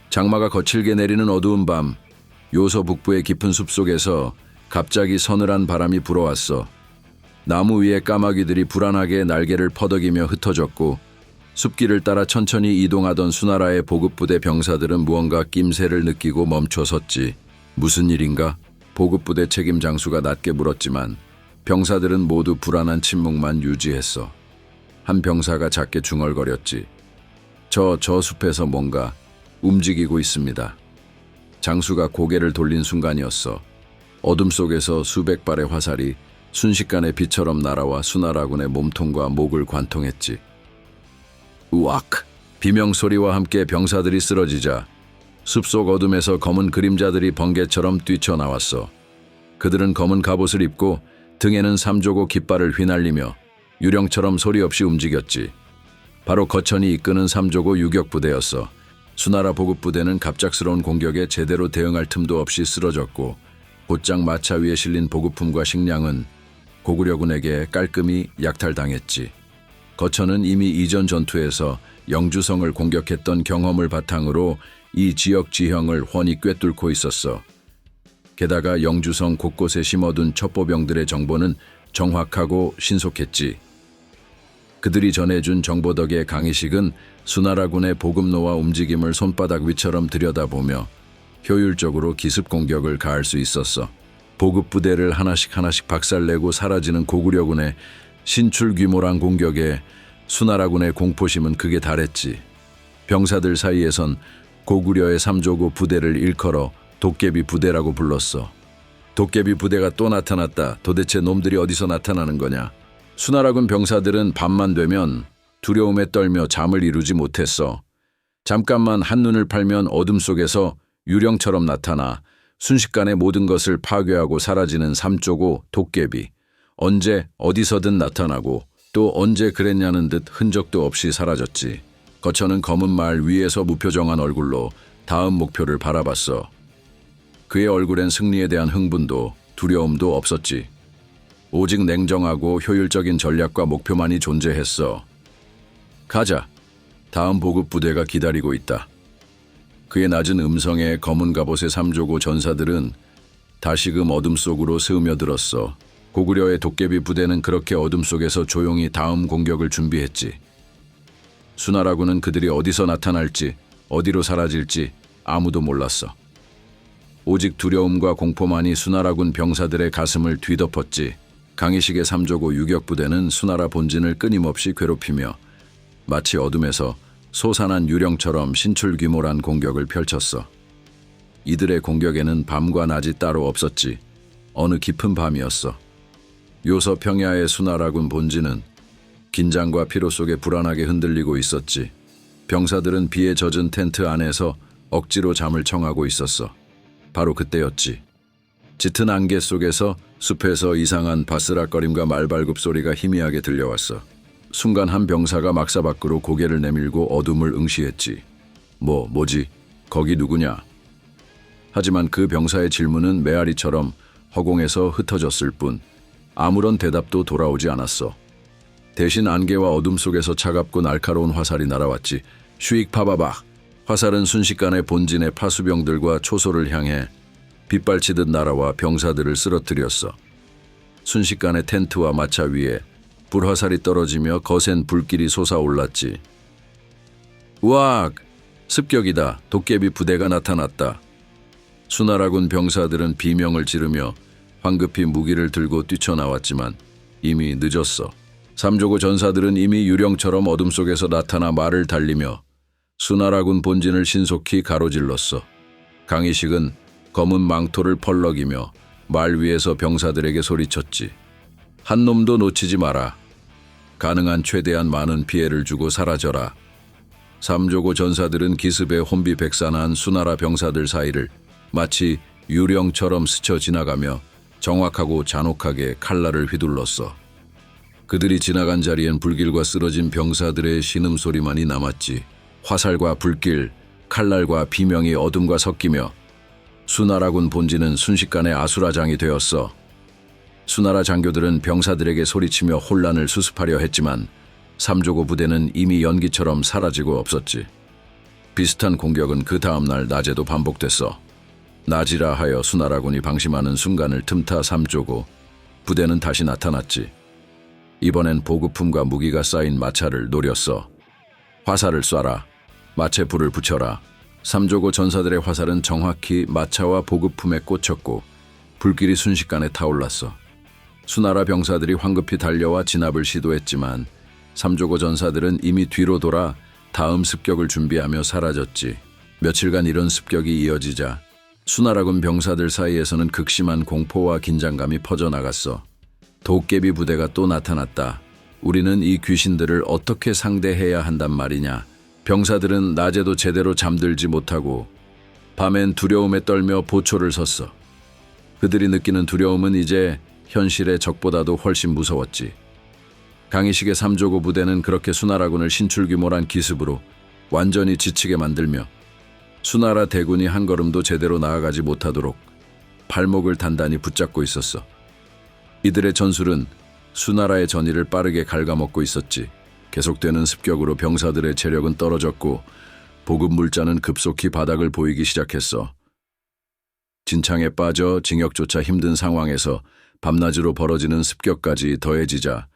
장마가 거칠게 내리는 어두운 밤, 요서 북부의 깊은 숲속에서 갑자기 서늘한 바람이 불어왔어. 나무 위에 까마귀들이 불안하게 날개를 퍼덕이며 흩어졌고 숲길을 따라 천천히 이동하던 수나라의 보급부대 병사들은 무언가 낌새를 느끼고 멈춰섰지. 무슨 일인가? 보급부대 책임 장수가 낮게 물었지만 병사들은 모두 불안한 침묵만 유지했어. 한 병사가 작게 중얼거렸지. 저 숲에서 뭔가 움직이고 있습니다. 장수가 고개를 돌린 순간이었어. 어둠 속에서 수백 발의 화살이 순식간에 빛처럼 날아와 수나라군의 몸통과 목을 관통했지. 우악! 비명소리와 함께 병사들이 쓰러지자 숲속 어둠에서 검은 그림자들이 번개처럼 뛰쳐나왔어. 그들은 검은 갑옷을 입고 등에는 삼조고 깃발을 휘날리며 유령처럼 소리 없이 움직였지. 바로 거천이 이끄는 삼조고 유격부대였어. 수나라 보급부대는 갑작스러운 공격에 제대로 대응할 틈도 없이 쓰러졌고 곧장 마차 위에 실린 보급품과 식량은 고구려군에게 깔끔히 약탈당했지. 거천은 이미 이전 전투에서 영주성을 공격했던 경험을 바탕으로 이 지역 지형을 훤히 꿰뚫고 있었어. 게다가 영주성 곳곳에 심어둔 첩보병들의 정보는 정확하고 신속했지. 그들이 전해준 정보 덕에 강희식은 수나라군의 보급로와 움직임을 손바닥 위처럼 들여다보며 효율적으로 기습 공격을 가할 수 있었어. 보급부대를 하나씩 박살내고 사라지는 고구려군의 신출 규모란 공격에 수나라군의 공포심은 극에 달했지. 병사들 사이에선 고구려의 삼조고 부대를 일컬어 도깨비 부대라고 불렀어. 도깨비 부대가 또 나타났다. 도대체 놈들이 어디서 나타나는 거냐? 수나라군 병사들은 밤만 되면 두려움에 떨며 잠을 이루지 못했어. 잠깐만 한눈을 팔면 어둠 속에서 유령처럼 나타나 순식간에 모든 것을 파괴하고 사라지는 삼조고 도깨비. 언제 어디서든 나타나고 또 언제 그랬냐는 듯 흔적도 없이 사라졌지. 거천은 검은 말 위에서 무표정한 얼굴로 다음 목표를 바라봤어. 그의 얼굴엔 승리에 대한 흥분도 두려움도 없었지. 오직 냉정하고 효율적인 전략과 목표만이 존재했어. 가자. 다음 보급부대가 기다리고 있다. 그의 낮은 음성에 검은 갑옷의 삼조고 전사들은 다시금 어둠 속으로 스며들었어. 고구려의 도깨비 부대는 그렇게 어둠 속에서 조용히 다음 공격을 준비했지. 수나라군은 그들이 어디서 나타날지, 어디로 사라질지 아무도 몰랐어. 오직 두려움과 공포만이 수나라군 병사들의 가슴을 뒤덮었지. 강희식의 삼조고 유격부대는 수나라 본진을 끊임없이 괴롭히며 마치 어둠에서 솟아난 유령처럼 신출귀몰한 공격을 펼쳤어. 이들의 공격에는 밤과 낮이 따로 없었지. 어느 깊은 밤이었어. 요서 평야의 수나라군 본진은 긴장과 피로 속에 불안하게 흔들리고 있었지. 병사들은 비에 젖은 텐트 안에서 억지로 잠을 청하고 있었어. 바로 그때였지. 짙은 안개 속에서 숲에서 이상한 바스락거림과 말발굽 소리가 희미하게 들려왔어. 순간 한 병사가 막사 밖으로 고개를 내밀고 어둠을 응시했지. 뭐지? 거기 누구냐? 하지만 그 병사의 질문은 메아리처럼 허공에서 흩어졌을 뿐 아무런 대답도 돌아오지 않았어. 대신 안개와 어둠 속에서 차갑고 날카로운 화살이 날아왔지. 슈익 파바박. 화살은 순식간에 본진의 파수병들과 초소를 향해 빗발치듯 날아와 병사들을 쓰러뜨렸어. 순식간에 텐트와 마차 위에 불화살이 떨어지며 거센 불길이 솟아올랐지. 우악! 습격이다. 도깨비 부대가 나타났다. 수나라군 병사들은 비명을 지르며 황급히 무기를 들고 뛰쳐나왔지만 이미 늦었어. 삼조고 전사들은 이미 유령처럼 어둠 속에서 나타나 말을 달리며 수나라군 본진을 신속히 가로질렀어. 강희식은 검은 망토를 펄럭이며 말 위에서 병사들에게 소리쳤지. 한 놈도 놓치지 마라. 가능한 최대한 많은 피해를 주고 사라져라. 삼조고 전사들은 기습에 혼비백산한 수나라 병사들 사이를 마치 유령처럼 스쳐 지나가며 정확하고 잔혹하게 칼날을 휘둘렀어. 그들이 지나간 자리엔 불길과 쓰러진 병사들의 신음소리만이 남았지. 화살과 불길, 칼날과 비명이 어둠과 섞이며 수나라군 본진은 순식간에 아수라장이 되었어. 수나라 장교들은 병사들에게 소리치며 혼란을 수습하려 했지만 삼조고 부대는 이미 연기처럼 사라지고 없었지. 비슷한 공격은 그 다음날 낮에도 반복됐어. 낮이라 하여 수나라군이 방심하는 순간을 틈타 삼조고 부대는 다시 나타났지. 이번엔 보급품과 무기가 쌓인 마차를 노렸어. 화살을 쏴라. 마차에 불을 붙여라. 삼조고 전사들의 화살은 정확히 마차와 보급품에 꽂혔고 불길이 순식간에 타올랐어. 수나라 병사들이 황급히 달려와 진압을 시도했지만 삼조고 전사들은 이미 뒤로 돌아 다음 습격을 준비하며 사라졌지. 며칠간 이런 습격이 이어지자 수나라군 병사들 사이에서는 극심한 공포와 긴장감이 퍼져나갔어. 도깨비 부대가 또 나타났다. 우리는 이 귀신들을 어떻게 상대해야 한단 말이냐. 병사들은 낮에도 제대로 잠들지 못하고 밤엔 두려움에 떨며 보초를 섰어. 그들이 느끼는 두려움은 이제 현실의 적보다도 훨씬 무서웠지. 강희식의 삼조고 부대는 그렇게 수나라군을 신출귀몰한 기습으로 완전히 지치게 만들며 수나라 대군이 한 걸음도 제대로 나아가지 못하도록 발목을 단단히 붙잡고 있었어. 이들의 전술은 수나라의 전의를 빠르게 갉아먹고 있었지. 계속되는 습격으로 병사들의 체력은 떨어졌고 보급 물자는 급속히 바닥을 보이기 시작했어. 진창에 빠져 징역조차 힘든 상황에서 밤낮으로 벌어지는 습격까지 더해지자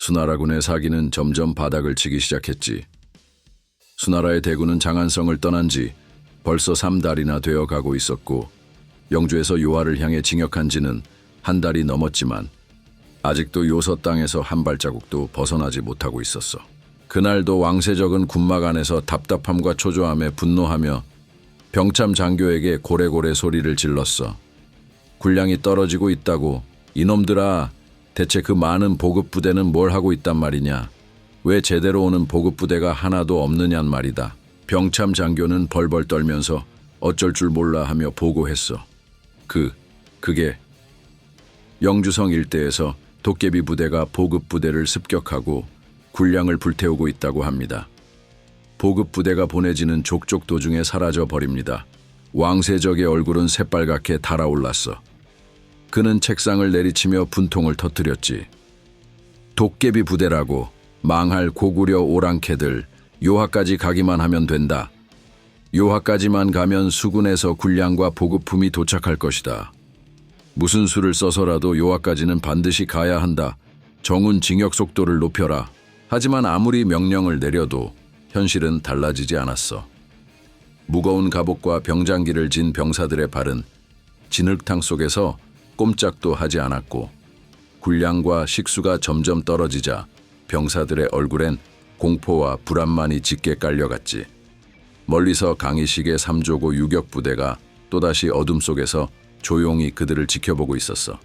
수나라군의 사기는 점점 바닥을 치기 시작했지. 수나라의 대군은 장안성을 떠난 지 벌써 3달이나 되어 가고 있었고 영주에서 요하를 향해 징역한 지는 한 달이 넘었지만 아직도 요서 땅에서 한 발자국도 벗어나지 못하고 있었어. 그날도 왕세적은 군막 안에서 답답함과 초조함에 분노하며 병참 장교에게 고래고래 소리를 질렀어. 군량이 떨어지고 있다고. 이놈들아, 대체 그 많은 보급부대는 뭘 하고 있단 말이냐. 왜 제대로 오는 보급부대가 하나도 없느냔 말이다. 병참 장교는 벌벌 떨면서 어쩔 줄 몰라 하며 보고했어. 그게 영주성 일대에서 도깨비 부대가 보급 부대를 습격하고 군량을 불태우고 있다고 합니다. 보급 부대가 보내지는 족족 도중에 사라져 버립니다. 왕세적의 얼굴은 새빨갛게 달아올랐어. 그는 책상을 내리치며 분통을 터뜨렸지. 도깨비 부대라고. 망할 고구려 오랑캐들. 요하까지 가기만 하면 된다. 요하까지만 가면 수군에서 군량과 보급품이 도착할 것이다. 무슨 수를 써서라도 요하까지는 반드시 가야 한다. 정훈 징역 속도를 높여라. 하지만 아무리 명령을 내려도 현실은 달라지지 않았어. 무거운 갑옷과 병장기를 진 병사들의 발은 진흙탕 속에서 꼼짝도 하지 않았고 군량과 식수가 점점 떨어지자 병사들의 얼굴엔 공포와 불안만이 짙게 깔려갔지. 멀리서 강희식의 삼조고 유격부대가 또다시 어둠 속에서 조용히 그들을 지켜보고 있었어.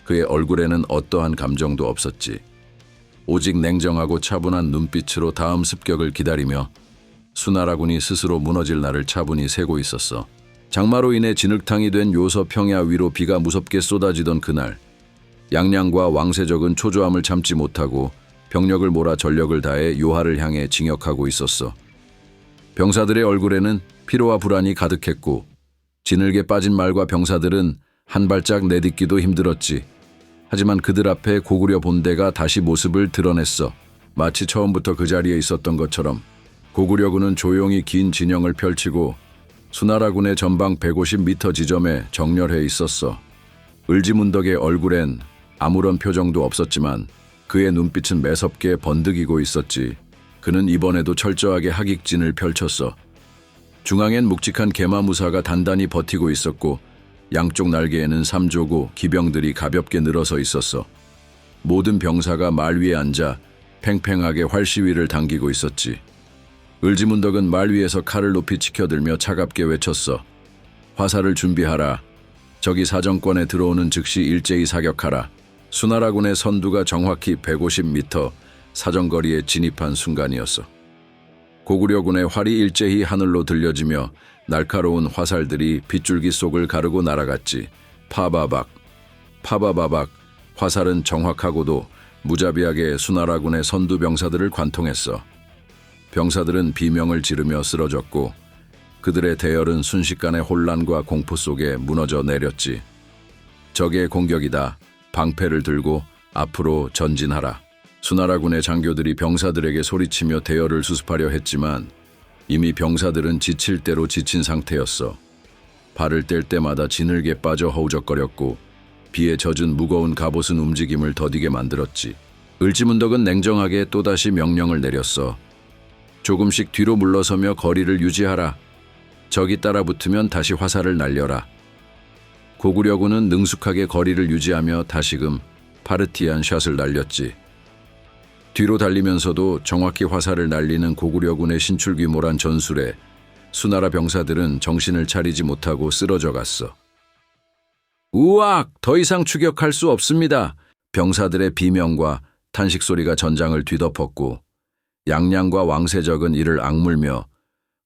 그의 얼굴에는 어떠한 감정도 없었지. 오직 냉정하고 차분한 눈빛으로 다음 습격을 기다리며 수나라군이 스스로 무너질 날을 차분히 세고 있었어. 장마로 인해 진흙탕이 된 요서 평야 위로 비가 무섭게 쏟아지던 그날, 양량과 왕세적은 초조함을 참지 못하고 병력을 몰아 전력을 다해 요하를 향해 징역하고 있었어. 병사들의 얼굴에는 피로와 불안이 가득했고 진흙에 빠진 말과 병사들은 한 발짝 내딛기도 힘들었지. 하지만 그들 앞에 고구려 본대가 다시 모습을 드러냈어. 마치 처음부터 그 자리에 있었던 것처럼 고구려군은 조용히 긴 진영을 펼치고 수나라군의 전방 150m 지점에 정렬해 있었어. 을지문덕의 얼굴엔 아무런 표정도 없었지만 그의 눈빛은 매섭게 번득이고 있었지. 그는 이번에도 철저하게 하객진을 펼쳤어. 중앙엔 묵직한 개마무사가 단단히 버티고 있었고 양쪽 날개에는 삼조고 기병들이 가볍게 늘어서 있었어. 모든 병사가 말 위에 앉아 팽팽하게 활시위를 당기고 있었지. 을지문덕은 말 위에서 칼을 높이 치켜들며 차갑게 외쳤어. 화살을 준비하라. 적이 사정권에 들어오는 즉시 일제히 사격하라. 수나라군의 선두가 정확히 150m 사정거리에 진입한 순간이었어. 고구려군의 활이 일제히 하늘로 들려지며 날카로운 화살들이 빗줄기 속을 가르고 날아갔지. 파바박, 파바바박. 화살은 정확하고도 무자비하게 수나라군의 선두 병사들을 관통했어. 병사들은 비명을 지르며 쓰러졌고 그들의 대열은 순식간에 혼란과 공포 속에 무너져 내렸지. 적의 공격이다. 방패를 들고 앞으로 전진하라. 수나라군의 장교들이 병사들에게 소리치며 대열을 수습하려 했지만 이미 병사들은 지칠 대로 지친 상태였어. 발을 뗄 때마다 지늘게 빠져 허우적거렸고 비에 젖은 무거운 갑옷은 움직임을 더디게 만들었지. 을지문덕은 냉정하게 또다시 명령을 내렸어. 조금씩 뒤로 물러서며 거리를 유지하라. 적이 따라붙으면 다시 화살을 날려라. 고구려군은 능숙하게 거리를 유지하며 다시금 파르티한 샷을 날렸지. 뒤로 달리면서도 정확히 화살을 날리는 고구려군의 신출귀몰한 전술에 수나라 병사들은 정신을 차리지 못하고 쓰러져 갔어. 우악! 더 이상 추격할 수 없습니다. 병사들의 비명과 탄식 소리가 전장을 뒤덮었고 양양과 왕세적은 이를 악물며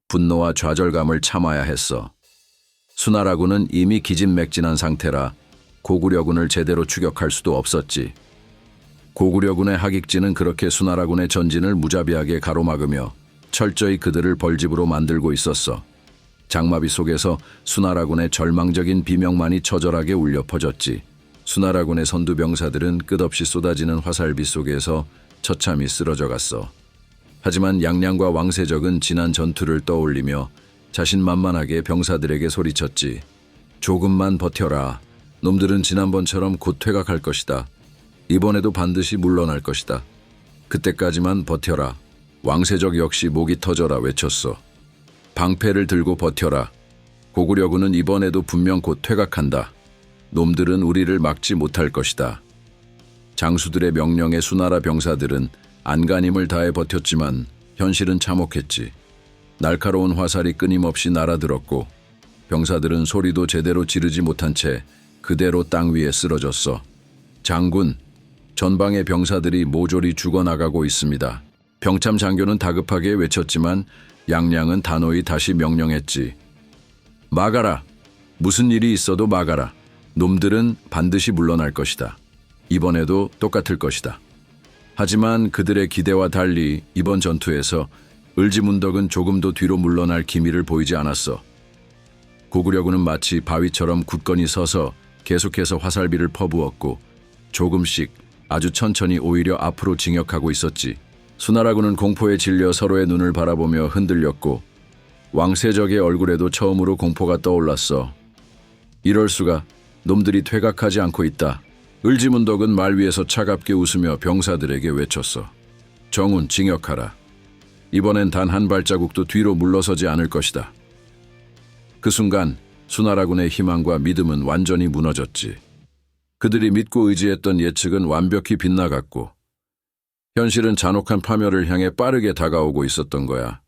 분노와 좌절감을 참아야 했어. 수나라군은 이미 기진맥진한 상태라 고구려군을 제대로 추격할 수도 없었지. 고구려군의 하객진은 그렇게 수나라군의 전진을 무자비하게 가로막으며 철저히 그들을 벌집으로 만들고 있었어. 장마비 속에서 수나라군의 절망적인 비명만이 처절하게 울려 퍼졌지. 수나라군의 선두병사들은 끝없이 쏟아지는 화살비 속에서 처참히 쓰러져 갔어. 하지만 양양과 왕세적은 지난 전투를 떠올리며 자신만만하게 병사들에게 소리쳤지. 조금만 버텨라. 놈들은 지난번처럼 곧 퇴각할 것이다. 이번에도 반드시 물러날 것이다. 그때까지만 버텨라. 왕세적 역시 목이 터져라 외쳤어. 방패를 들고 버텨라. 고구려군은 이번에도 분명 곧 퇴각한다. 놈들은 우리를 막지 못할 것이다. 장수들의 명령에 수나라 병사들은 안간힘을 다해 버텼지만 현실은 참혹했지. 날카로운 화살이 끊임없이 날아들었고 병사들은 소리도 제대로 지르지 못한 채 그대로 땅 위에 쓰러졌어. 장군, 전방의 병사들이 모조리 죽어나가고 있습니다. 병참 장교는 다급하게 외쳤지만 양양은 단호히 다시 명령했지. 막아라. 무슨 일이 있어도 막아라. 놈들은 반드시 물러날 것이다. 이번에도 똑같을 것이다. 하지만 그들의 기대와 달리 이번 전투에서 을지문덕은 조금도 뒤로 물러날 기미를 보이지 않았어. 고구려군은 마치 바위처럼 굳건히 서서 계속해서 화살비를 퍼부었고 조금씩 아주 천천히 오히려 앞으로 진격하고 있었지. 수나라군은 공포에 질려 서로의 눈을 바라보며 흔들렸고 왕세적의 얼굴에도 처음으로 공포가 떠올랐어. 이럴 수가. 놈들이 퇴각하지 않고 있다. 을지문덕은 말 위에서 차갑게 웃으며 병사들에게 외쳤어. 정훈, 진격하라. 이번엔 단 한 발자국도 뒤로 물러서지 않을 것이다. 그 순간 수나라군의 희망과 믿음은 완전히 무너졌지. 그들이 믿고 의지했던 예측은 완벽히 빗나갔고 현실은 잔혹한 파멸을 향해 빠르게 다가오고 있었던 거야.